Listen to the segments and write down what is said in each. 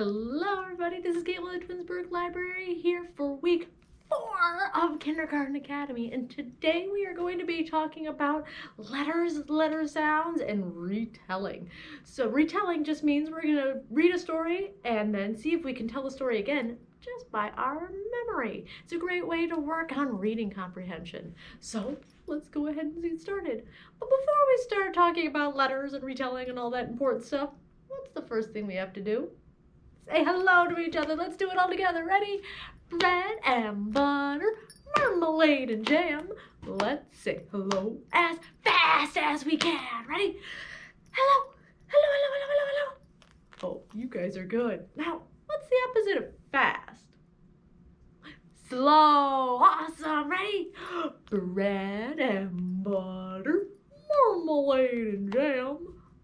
Hello everybody, this is Gail at the Twinsburg Library here for week 4 of Kindergarten Academy, and today we are going to be talking about letters, letter sounds, and retelling. So retelling just means we're going to read a story and then see if we can tell the story again just by our memory. It's a great way to work on reading comprehension. So let's go ahead and get started. But before we start talking about letters and retelling and all that important stuff, what's the first thing we have to do? Say hello to each other. Let's do it all together. Ready? Bread and butter, marmalade and jam. Let's say hello as fast as we can. Ready? Hello, hello, hello, hello, hello, hello. Oh, you guys are good. Now, what's the opposite of fast? Slow. Awesome. Ready? Bread and butter, marmalade and jam.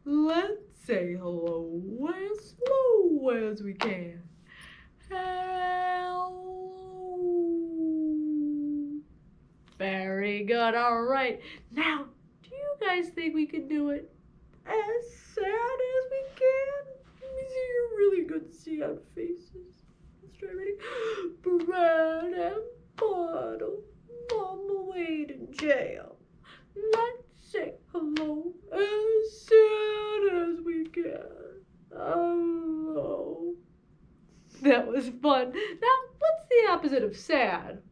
Let's say hello as slow as we can. Hello. Very good. All right. Now, do you guys think we can do it as sad as we can? Let me see your really good sad faces. Let's try. Ready? Bread and butter, marmalade and jam. Let's say hello as sad as we can. Hello. That was fun. Now, what's the opposite of sad?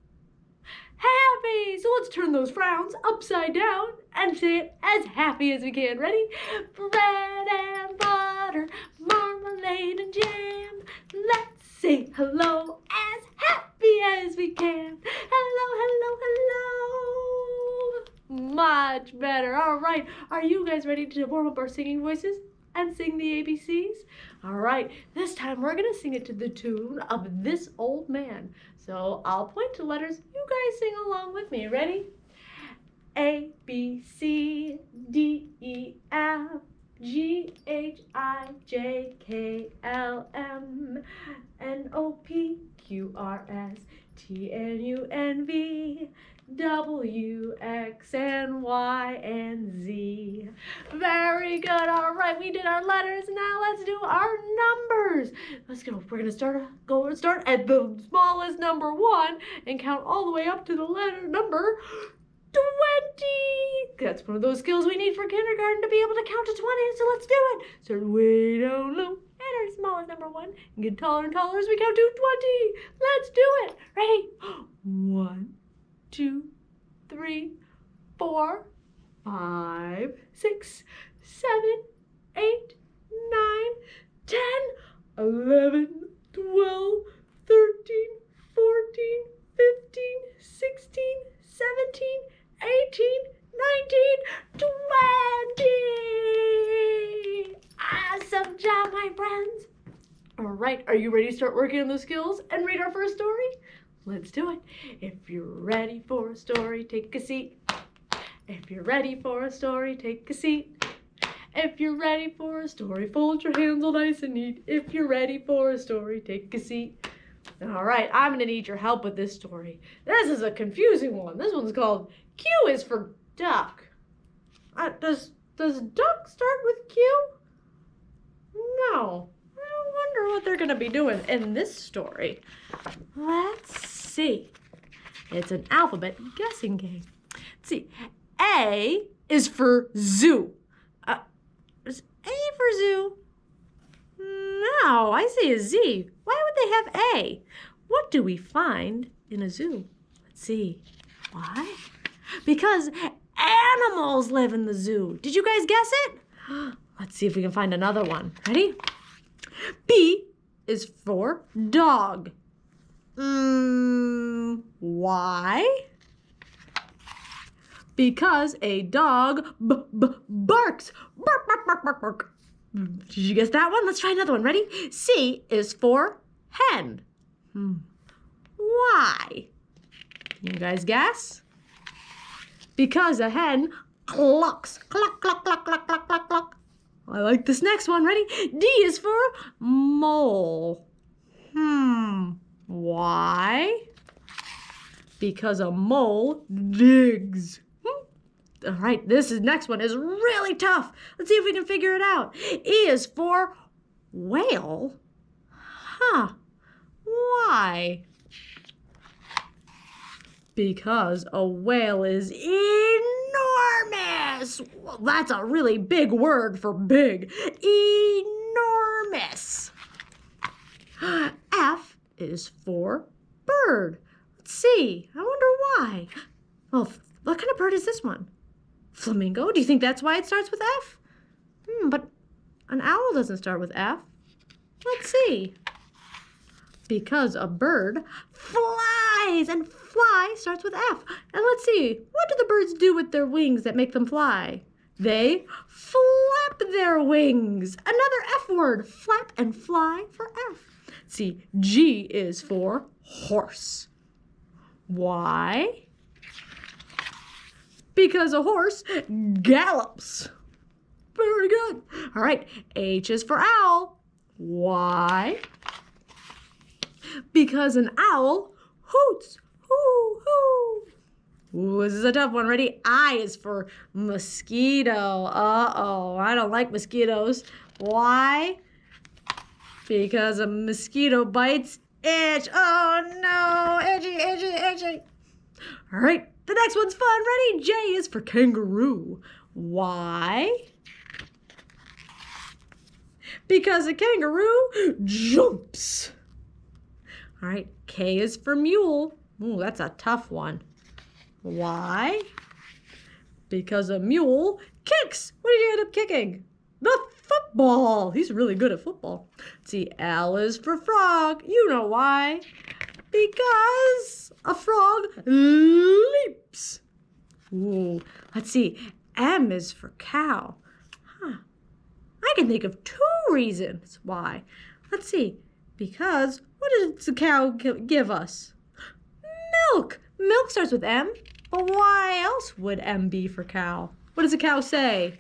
Happy. So let's turn those frowns upside down and say it as happy as we can. Ready? Bread and butter, marmalade and jam. Let's say hello as happy as we can. Hello, hello, hello. Much better. All right. Are you guys ready to warm up our singing voices and sing the ABCs? All right. This time we're going to sing it to the tune of This Old Man. So I'll point to letters. You guys sing along with me. Ready? A, B, C, D, E, F, G, H, I, J, K, L, M, N, O, P, Q, R, S, T, N, U, N, V, W, X, and Y, and Z. Very good. All right, we did our letters. Now let's do our numbers. Let's go. We're going to start at the smallest number 1 and count all the way up to the letter number 20. That's one of those skills we need for kindergarten to be able to count to 20. So let's do it. Start way down low at our smallest number 1 and get taller and taller as we count to 20. Let's do it. Ready? 1, 2, 3, 4, 5, 6, 7, 8, 9, 10, 11, 12, 13, 14, 15, 16, 17, 18, 19, 20. Awesome job, my friends. All right, are you ready to start working on those skills and read our first story? Let's do it. If you're ready for a story, take a seat. If you're ready for a story, take a seat. If you're ready for a story, fold your hands all nice and neat. If you're ready for a story, take a seat. All right, I'm going to need your help with this story. This is a confusing one. This one's called Q is for duck. Does duck start with Q? No. I wonder what they're going to be doing in this story. Let's see. It's an alphabet guessing game. Let's see. A is for zoo. Is A for zoo? No, I say a Z. Why would they have A? What do we find in a zoo? Let's see. Why? Because animals live in the zoo. Did you guys guess it? Let's see if we can find another one. Ready? B is for dog. Why? Because a dog barks. Bark, bark, bark, bark, bark. Did you guess that one? Let's try another one. Ready? C is for hen. Why? Can you guys guess? Because a hen clucks. Cluck, cluck, cluck, cluck, cluck, cluck, cluck. I like this next one. Ready? D is for mole. Why? Because a mole digs. All right, next one is really tough. Let's see if we can figure it out. E is for whale. Huh. Why? Because a whale is enormous. Well, that's a really big word for big. Enormous. F is for bird. Let's see. I wonder why. Well, what kind of bird is this one? Flamingo? Do you think that's why it starts with F? But an owl doesn't start with F. Let's see. Because a bird flies, and fly starts with F. And let's see, what do the birds do with their wings that make them fly? They flap their wings. Another F word, flap and fly for F. See, G is for horse. Why? Because a horse gallops. Very good. All right, H is for owl. Why? Because an owl hoots. Hoo, hoo. Ooh, this is a tough one. Ready? I is for mosquito. Uh-oh, I don't like mosquitoes. Why? Because a mosquito bites itch. Oh, no. Itchy, itchy, itchy. All right, the next one's fun. Ready? J is for kangaroo. Why? Because a kangaroo jumps. All right, K is for mule. Ooh, that's a tough one. Why? Because a mule kicks. What did he end up kicking? The football. He's really good at football. See, L is for frog. You know why? Because a frog leaps. Ooh, let's see. M is for cow. I can think of 2 reasons why. Let's see. Because what does the cow give us? Milk. Milk starts with M. But why else would M be for cow? What does a cow say?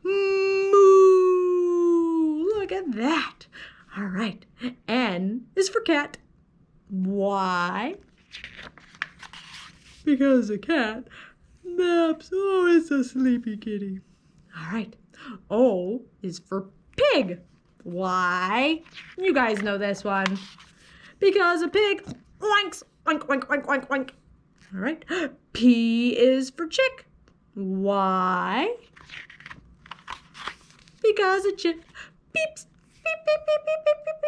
Moo. Look at that. All right. N is for cat. Why? Because a cat naps. Oh, it's a sleepy kitty. All right. O is for pig. Why? You guys know this one. Because a pig oinks, oink, oink, oink, oink, oink. All right. P is for chick. Why? Because a chick beeps. Beep, beep, beep, beep, beep, beep,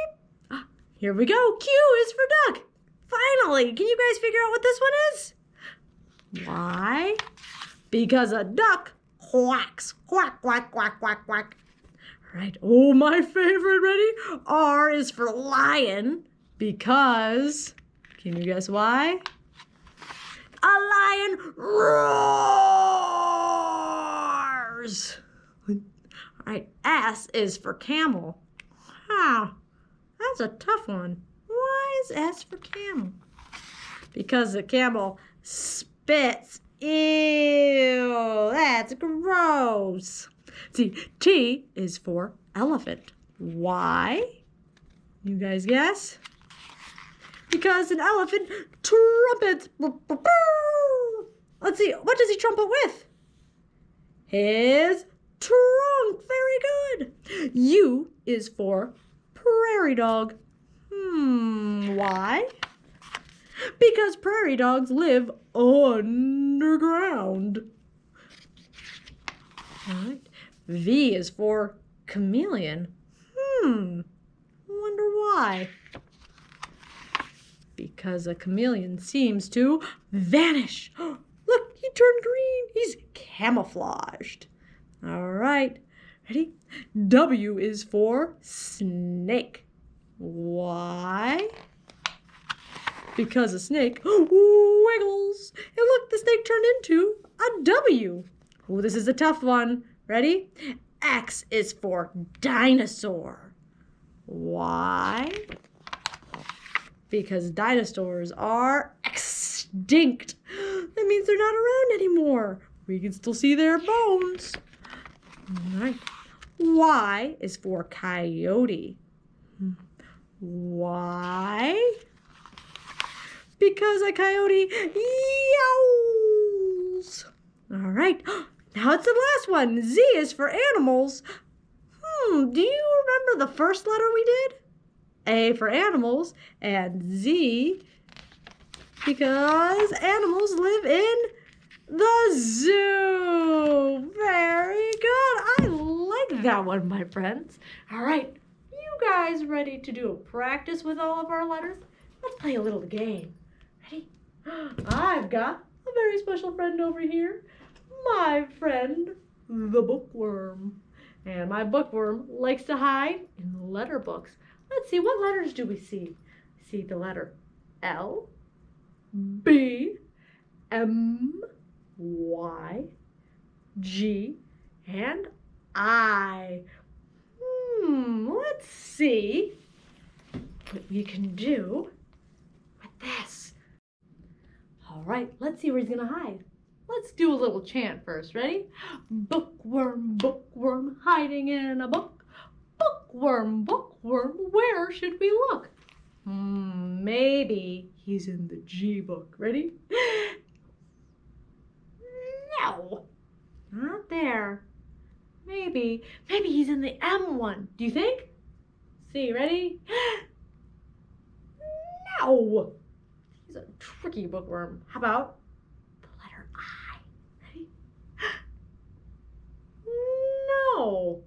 beep. Here we go. Q is for duck. Finally, can you guys figure out what this one is? Why? Because a duck quacks. Quack, quack, quack, quack, quack. All right. Oh, my favorite. Ready? R is for lion. Because, can you guess why? A lion roars. All right. S is for camel. That's a tough one. Why is S for camel? Because the camel spits. Ew, that's gross. See, T is for elephant. Why? You guys guess? Because an elephant trumpets. Let's see, what does he trumpet with? His trunk. Very good. U is for prairie dog. Why? Because prairie dogs live underground. All right. V is for chameleon. Wonder why. Because a chameleon seems to vanish. Look, he turned green. He's camouflaged. All right. Ready? W is for snake. Why? Because a snake wiggles. And look, the snake turned into a W. Oh, this is a tough one. Ready? X is for dinosaur. Why? Because dinosaurs are extinct. That means they're not around anymore. We can still see their bones. All right. Y is for coyote. Why? Because a coyote yowls. All right. Now it's the last one. Z is for animals. Do you remember the first letter we did? A for animals, and Z because animals live in the zoo. Very good. I like that one, my friends. All right, you guys ready to do a practice with all of our letters? Let's play a little game. Ready? I've got a very special friend over here. My friend, the bookworm. And my bookworm likes to hide in letter books. Let's see, what letters do we see? See the letter L, B, M, Y, G, and I. Let's see what we can do with this. All right, let's see where he's gonna hide. Let's do a little chant first. Ready? Bookworm, bookworm, hiding in a book. Bookworm, bookworm, where should we look? Maybe he's in the G book. Ready? No, not there. Maybe he's in the M one. Do you think? See, ready? No. He's a tricky bookworm. How about the letter I? Ready? No.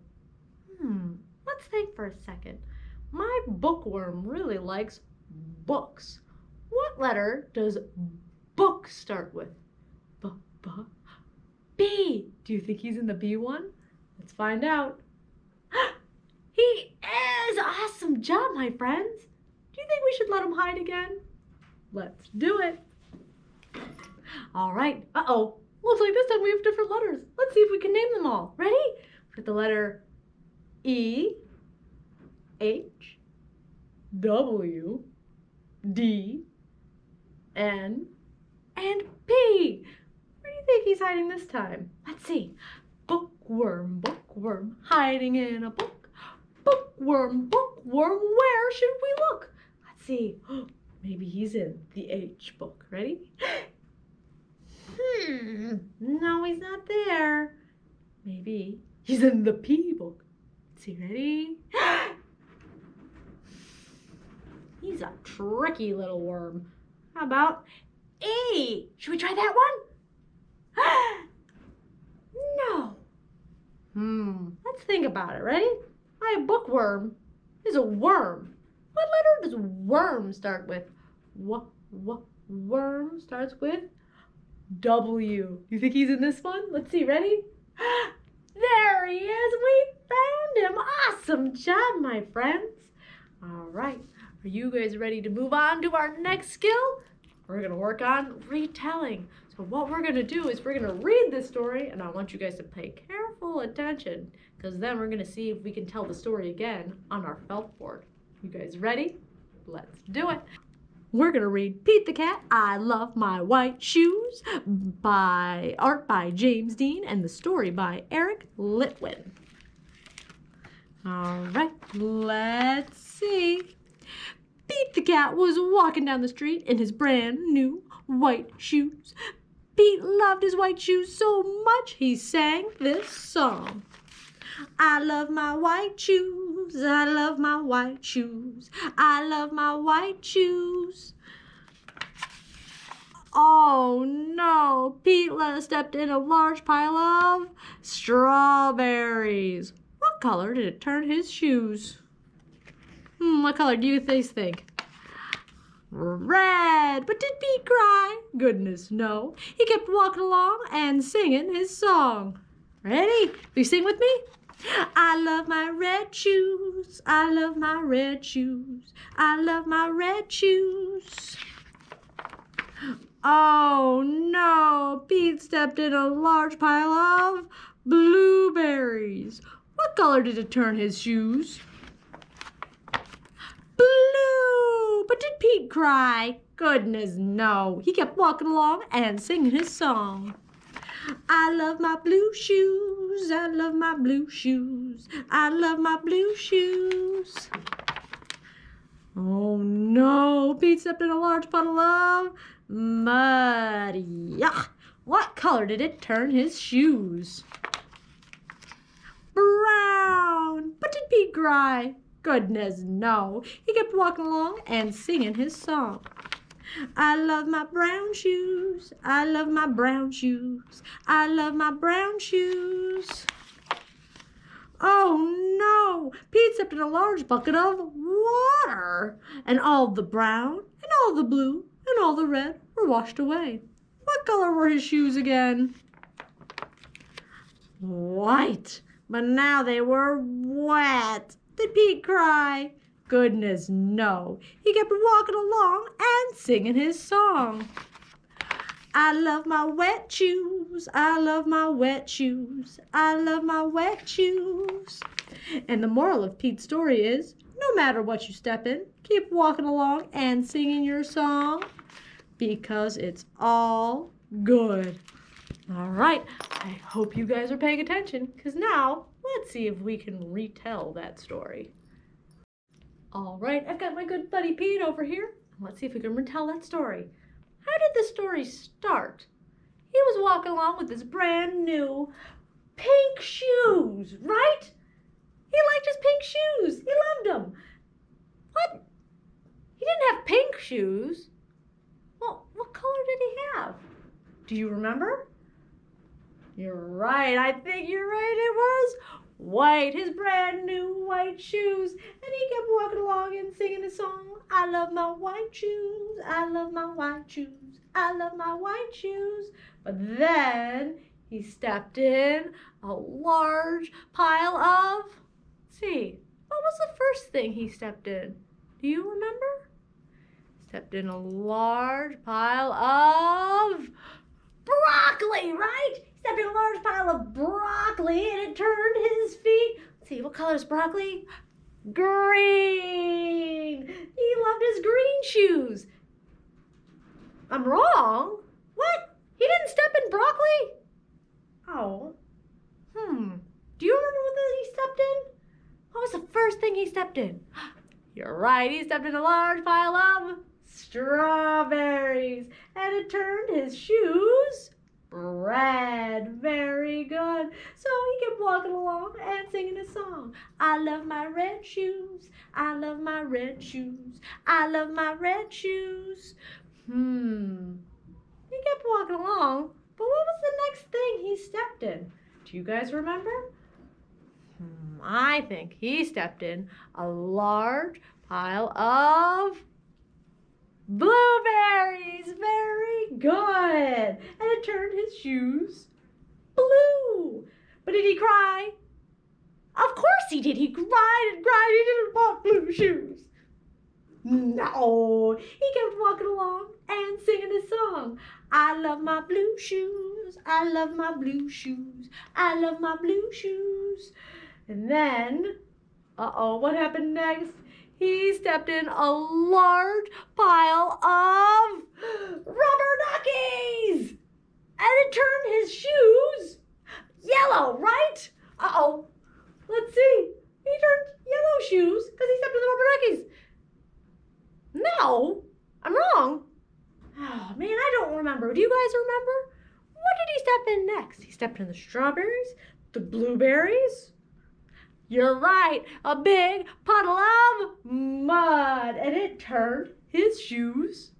Let's think for a second. My bookworm really likes books. What letter does book start with? B. Do you think he's in the B one? Let's find out. He is! Awesome job, my friends. Do you think we should let him hide again? Let's do it. All right. Uh-oh. Looks like this time we have different letters. Let's see if we can name them all. Ready? With the letter E, H, W, D, N, and P. Where do you think he's hiding this time? Let's see. Bookworm, bookworm, hiding in a book. Bookworm, bookworm, where should we look? Let's see. Maybe he's in the H book. Ready? No, he's not there. Maybe he's in the P book. Let's see, ready? He's a tricky little worm. How about E? Should we try that one? No. Let's think about it. Ready? My bookworm is a worm. What letter does worm start with? Worm starts with W. You think he's in this one? Let's see. Ready? There he is. We found him. Awesome job, my friends. All right. Are you guys ready to move on to our next skill? We're going to work on retelling. So what we're going to do is we're going to read this story, and I want you guys to pay careful attention, because then we're going to see if we can tell the story again on our felt board. You guys ready? Let's do it. We're going to read Pete the Cat, I Love My White Shoes, by art by James Dean, and the story by Eric Litwin. All right, let's see. Pete the Cat was walking down the street in his brand new white shoes. Pete loved his white shoes so much he sang this song. I love my white shoes, I love my white shoes, I love my white shoes. Oh no, Pete stepped in a large pile of strawberries. What color did it turn his shoes? What color do you guys think? Red. But did Pete cry? Goodness, no. He kept walking along and singing his song. Ready? Will you sing with me? I love my red shoes. I love my red shoes. I love my red shoes. Oh no, Pete stepped in a large pile of blueberries. What color did it turn his shoes? Blue! But did Pete cry? Goodness, no. He kept walking along and singing his song. I love my blue shoes. I love my blue shoes. I love my blue shoes. Oh no, Pete stepped in a large puddle of mud. Yuck! What color did it turn his shoes? Brown! But did Pete cry? Goodness, no. He kept walking along and singing his song. I love my brown shoes. I love my brown shoes. I love my brown shoes. Oh no! Pete stepped in a large bucket of water, and all the brown, and all the blue, and all the red were washed away. What color were his shoes again? White, but now they were wet. Did Pete cry? Goodness, no. He kept walking along and singing his song. I love my wet shoes. I love my wet shoes. I love my wet shoes. And the moral of Pete's story is, no matter what you step in, keep walking along and singing your song because it's all good. All right, I hope you guys are paying attention because now let's see if we can retell that story. All right, I've got my good buddy Pete over here. Let's see if we can retell that story. How did the story start? He was walking along with his brand new pink shoes, right? He liked his pink shoes. He loved them. What? He didn't have pink shoes. Well, what color did he have? Do you remember? You're right. I think you're right. It was white, his brand new white shoes. And he kept walking along and singing a song. I love my white shoes. I love my white shoes. I love my white shoes. But then he stepped in a large pile of, let's see, what was the first thing he stepped in? Do you remember? Stepped in a large pile of broccoli, right? He stepped in a large pile of broccoli and it turned his feet. Let's see, what color is broccoli? Green. He loved his green shoes. I'm wrong. What? He didn't step in broccoli? Oh. Do you remember what he stepped in? What was the first thing he stepped in? You're right. He stepped in a large pile of strawberries. And it turned his shoes red. Very good. So he kept walking along and singing a song. I love my red shoes. I love my red shoes. I love my red shoes. He kept walking along, but what was the next thing he stepped in? Do you guys remember? I think he stepped in a large pile of blueberries. Very good. And it turned his shoes blue. But did he cry? Of course he did. He cried and cried. He didn't want blue shoes. No. He kept walking along and singing his song. I love my blue shoes. I love my blue shoes. I love my blue shoes. And then, what happened next? He stepped in a large pile of rubber duckies. And it turned his shoes yellow, right? Let's see. He turned yellow shoes because he stepped in the rubber duckies. No, I'm wrong. Oh, man, I don't remember. Do you guys remember? What did he step in next? He stepped in the strawberries, the blueberries. You're right, a big puddle of mud. And it turned his shoes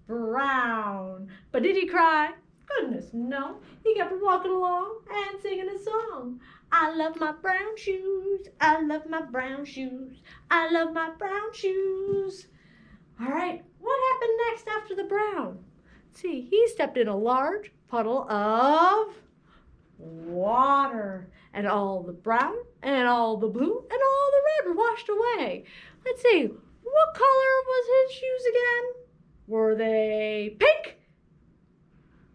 brown. But did he cry? Goodness, no. He kept walking along and singing a song. I love my brown shoes. I love my brown shoes. I love my brown shoes. All right, what happened next after the brown? Let's see, he stepped in a large puddle of water. And all the brown, and all the blue, and all the red were washed away. Let's see, what color was his shoes again? Were they pink?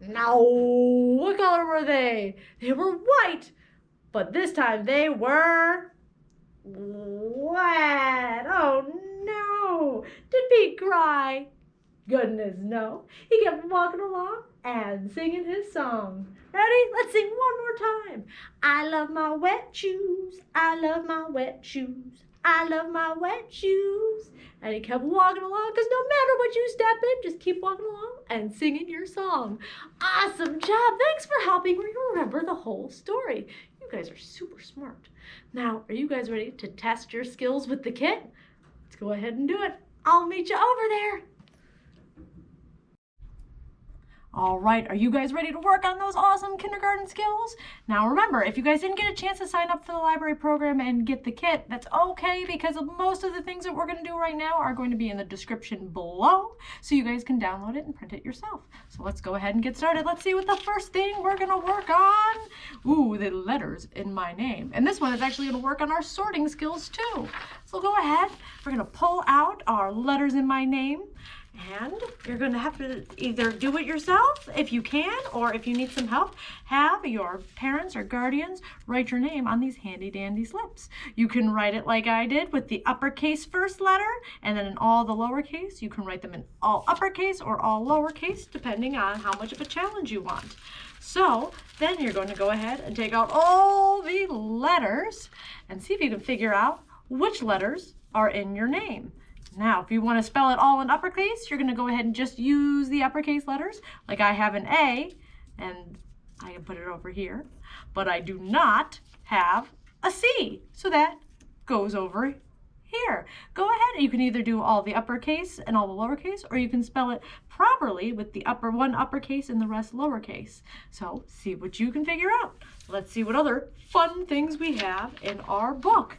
No. What color were they? They were white. But this time they were wet. Oh no. Did Pete cry? Goodness, no. He kept walking along and singing his song. Ready? Let's sing one more time. I love my wet shoes. I love my wet shoes. I love my wet shoes. And he kept walking along because no matter what you step in, just keep walking along and singing your song. Awesome job. Thanks for helping me remember the whole story. You guys are super smart. Now, are you guys ready to test your skills with the kit? Let's go ahead and do it. I'll meet you over there. All right, are you guys ready to work on those awesome kindergarten skills? Now remember, if you guys didn't get a chance to sign up for the library program and get the kit, that's okay, because most of the things that we're going to do right now are going to be in the description below, so you guys can download it and print it yourself. So let's go ahead and get started. Let's see what the first thing we're going to work on. Ooh, the letters in my name. And this one is actually going to work on our sorting skills too. So go ahead, we're going to pull out our letters in my name. And you're going to have to either do it yourself if you can, or if you need some help, have your parents or guardians write your name on these handy dandy slips. You can write it like I did with the uppercase first letter, and then in all the lowercase. You can write them in all uppercase or all lowercase, depending on how much of a challenge you want. So then you're going to go ahead and take out all the letters and see if you can figure out which letters are in your name. Now, if you want to spell it all in uppercase, you're going to go ahead and just use the uppercase letters. Like I have an A, and I can put it over here, but I do not have a C, so that goes over here. Go ahead, you can either do all the uppercase and all the lowercase, or you can spell it properly with the one uppercase and the rest lowercase. So see what you can figure out. Let's see what other fun things we have in our book.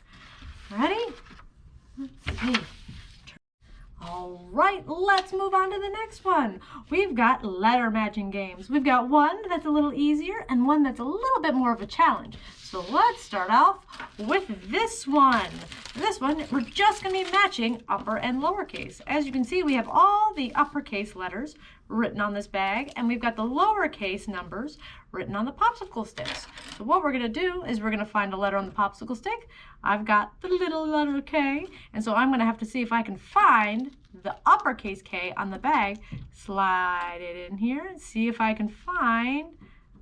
Ready? Let's see. All right, let's move on to the next one. We've got letter matching games. We've got one that's a little easier and one that's a little bit more of a challenge. So let's start off with this one. This one, we're just going to be matching upper and lowercase. As you can see, we have all the uppercase letters written on this bag, and we've got the lowercase numbers written on the popsicle sticks. So what we're going to do is we're going to find a letter on the popsicle stick. I've got the little letter K, and so I'm going to have to see if I can find the uppercase K on the bag, slide it in here, and see if I can find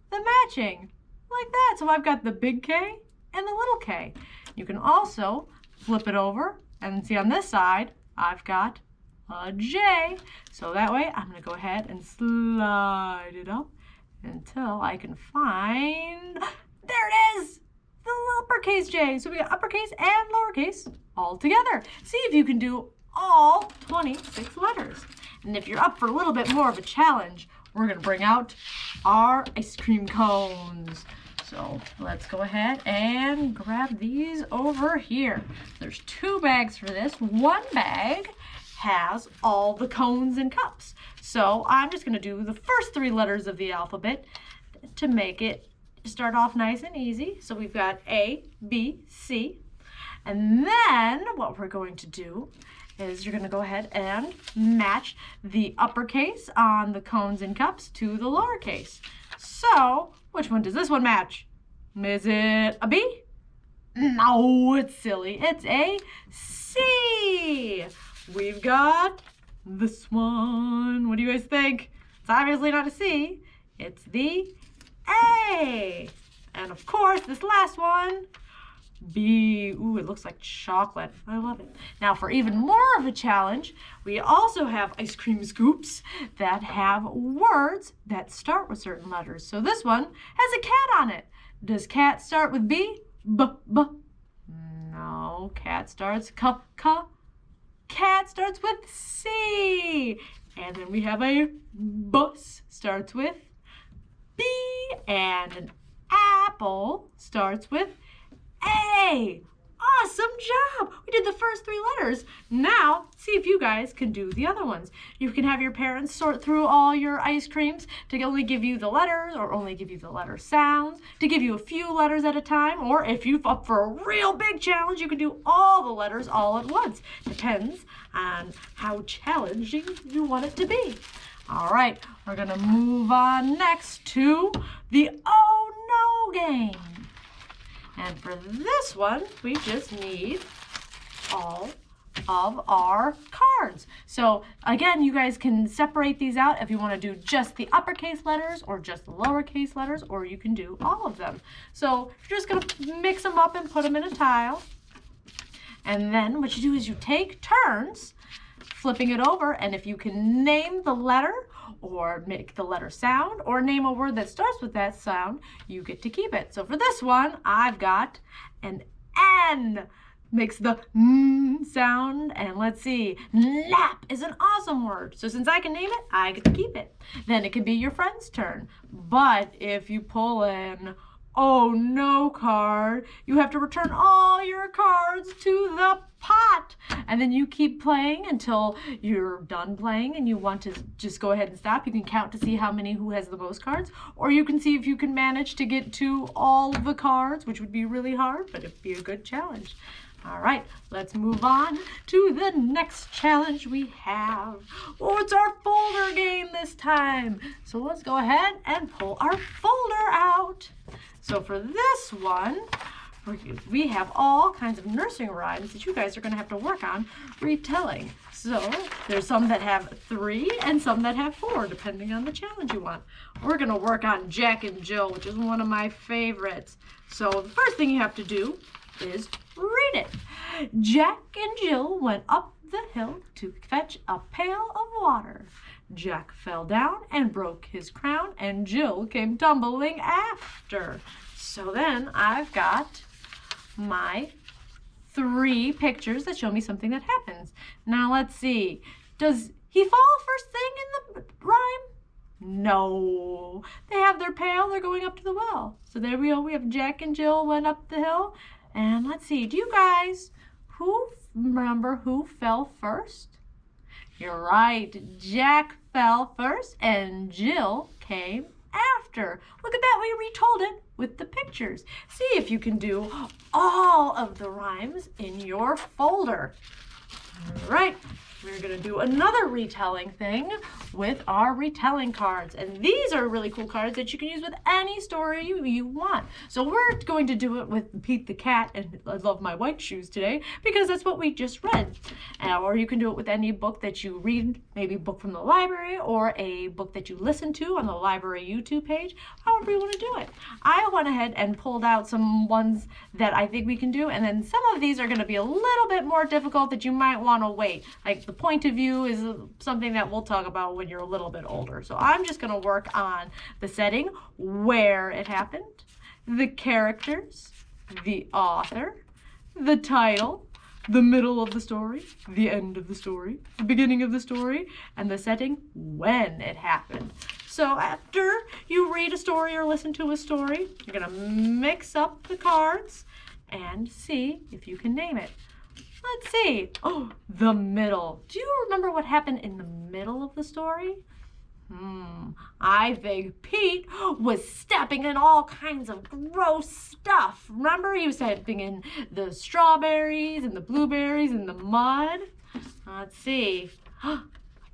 the matching, like that. So I've got the big K and the little k. You can also flip it over and see on this side, I've got a J. So that way, I'm going to go ahead and slide it up until I can find, there it is, the uppercase J. So we got uppercase and lowercase all together. See if you can do all 26 letters. And if you're up for a little bit more of a challenge, we're going to bring out our ice cream cones. So let's go ahead and grab these over here. There's 2 bags for this. One bag has all the cones and cups. So I'm just going to do the first 3 letters of the alphabet to make it start off nice and easy. So we've got A, B, C. And then what we're going to do is you're going to go ahead and match the uppercase on the cones and cups to the lowercase. So which one does this one match? Is it a B? No, it's silly. It's a C. We've got this one. What do you guys think? It's obviously not a C. It's the A. And of course, this last one, B. Ooh, it looks like chocolate. I love it. Now, for even more of a challenge, we also have ice cream scoops that have words that start with certain letters. So this one has a cat on it. Does cat start with B? B, B. No, cat starts C, C. Cat starts with C. And then we have a bus starts with B. And an apple starts with A. Awesome job! We did the first 3 letters. Now, see if you guys can do the other ones. You can have your parents sort through all your ice creams to only give you the letters or only give you the letter sounds, to give you a few letters at a time, or if you're up for a real big challenge, you can do all the letters all at once. Depends on how challenging you want it to be. All right, we're gonna move on next to the Oh No game. And for this one, we just need all of our cards. So again, you guys can separate these out if you want to do just the uppercase letters or just the lowercase letters, or you can do all of them. So you're just going to mix them up and put them in a tile. And then what you do is you take turns flipping it over, and if you can name the letter or make the letter sound, or name a word that starts with that sound, you get to keep it. So for this one, I've got an N. Makes the sound, and let's see, nap is an awesome word. So since I can name it, I get to keep it. Then it could be your friend's turn. But if you pull an oh no card, you have to return all your cards to the pot. And then you keep playing until you're done playing and you want to just go ahead and stop. You can count to see who has the most cards, or you can see if you can manage to get to all of the cards, which would be really hard, but it'd be a good challenge. All right, let's move on to the next challenge we have. Oh, it's our folder game this time. So let's go ahead and pull our folder out. So for this one, we have all kinds of nursery rhymes that you guys are going to have to work on retelling. So there's some that have 3 and some that have 4, depending on the challenge you want. We're going to work on Jack and Jill, which is one of my favorites. So the first thing you have to do is read it. Jack and Jill went up the hill to fetch a pail of water. Jack fell down and broke his crown, and Jill came tumbling after. So then I've got my 3 pictures that show me something that happens. Now let's see. Does he fall first thing in the rhyme? No. They have their pail. They're going up to the well. So there we go. We have Jack and Jill went up the hill. And let's see. Do you guys remember who fell first? You're right. Jack fell first and Jill came after. Look at that. We retold it with the pictures. See if you can do all of the rhymes in your folder. All right. We're going to do another retelling thing with our retelling cards. And these are really cool cards that you can use with any story you want. So we're going to do it with Pete the Cat and I Love My White Shoes today because that's what we just read. Or you can do it with any book that you read, maybe a book from the library or a book that you listen to on the library YouTube page, however you want to do it. I went ahead and pulled out some ones that I think we can do, and then some of these are going to be a little bit more difficult that you might want to wait. Like the point of view is something that we'll talk about when you're a little bit older. So I'm just going to work on the setting, where it happened, the characters, the author, the title, the middle of the story, the end of the story, the beginning of the story, and the setting, when it happened. So after you read a story or listen to a story, you're going to mix up the cards and see if you can name it. Let's see. Oh, the middle. Do you remember what happened in the middle of the story? I think Pete was stepping in all kinds of gross stuff. Remember, he was stepping in the strawberries and the blueberries and the mud. Let's see.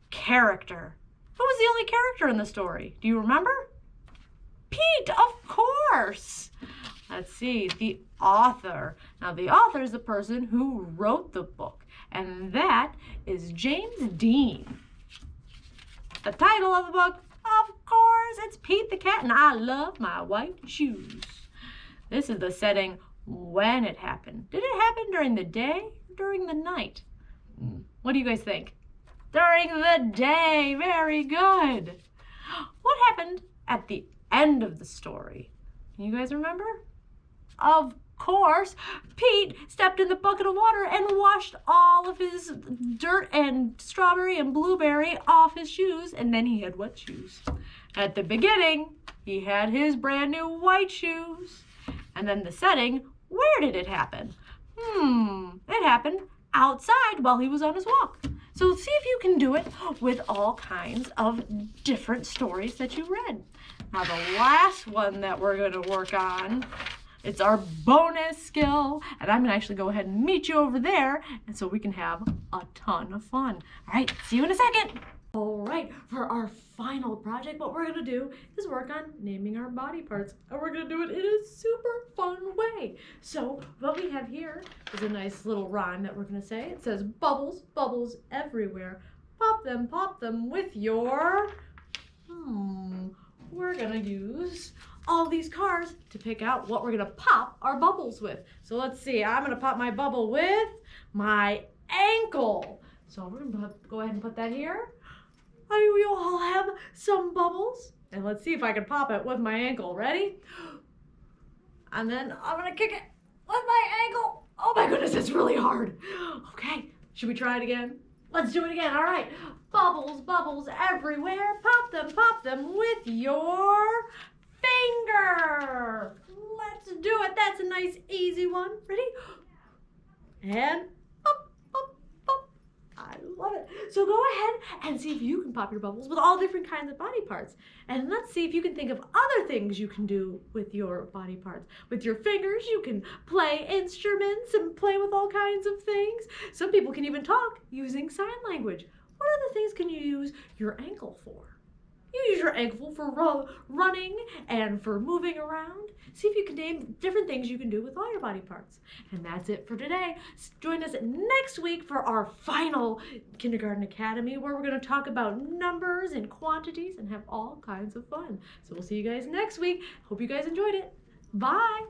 Character. Who was the only character in the story? Do you remember? Pete, of course. Let's see, the author. Now, the author is the person who wrote the book, and that is James Dean. The title of the book, of course, it's Pete the Cat and I Love My White Shoes. This is the setting, when it happened. Did it happen during the day or during the night? What do you guys think? During the day. Very good. What happened at the end of the story? You guys remember? Of course, Pete stepped in the bucket of water and washed all of his dirt and strawberry and blueberry off his shoes, and then he had wet shoes. At the beginning, he had his brand new white shoes. And then the setting, where did it happen? It happened outside while he was on his walk. So see if you can do it with all kinds of different stories that you read. Now the last one that we're going to work on, it's our bonus skill, and I'm going to actually go ahead and meet you over there, and so we can have a ton of fun. All right, see you in a second. All right, for our final project, what we're going to do is work on naming our body parts, and we're going to do it in a super fun way. So what we have here is a nice little rhyme that we're going to say. It says, bubbles, bubbles everywhere. Pop them with your... We're going to use all these cards to pick out what we're going to pop our bubbles with. So let's see. I'm going to pop my bubble with my ankle. So we're going to go ahead and put that here. We all have some bubbles. And let's see if I can pop it with my ankle. Ready? And then I'm gonna kick it with my ankle. Oh my goodness, it's really hard. Okay, should we try it again? Let's do it again. All right. Bubbles, bubbles everywhere. Pop them with your finger. Let's do it. That's a nice, easy one. Ready? And pop, pop, pop. I love it. So go ahead and see if you can pop your bubbles with all different kinds of body parts. And let's see if you can think of other things you can do with your body parts. With your fingers, you can play instruments and play with all kinds of things. Some people can even talk using sign language. What other things can you use your ankle for? You use your ankle for running and for moving around. See if you can name different things you can do with all your body parts. And that's it for today. Join us next week for our final Kindergarten Academy, where we're going to talk about numbers and quantities and have all kinds of fun. So we'll see you guys next week. Hope you guys enjoyed it. Bye.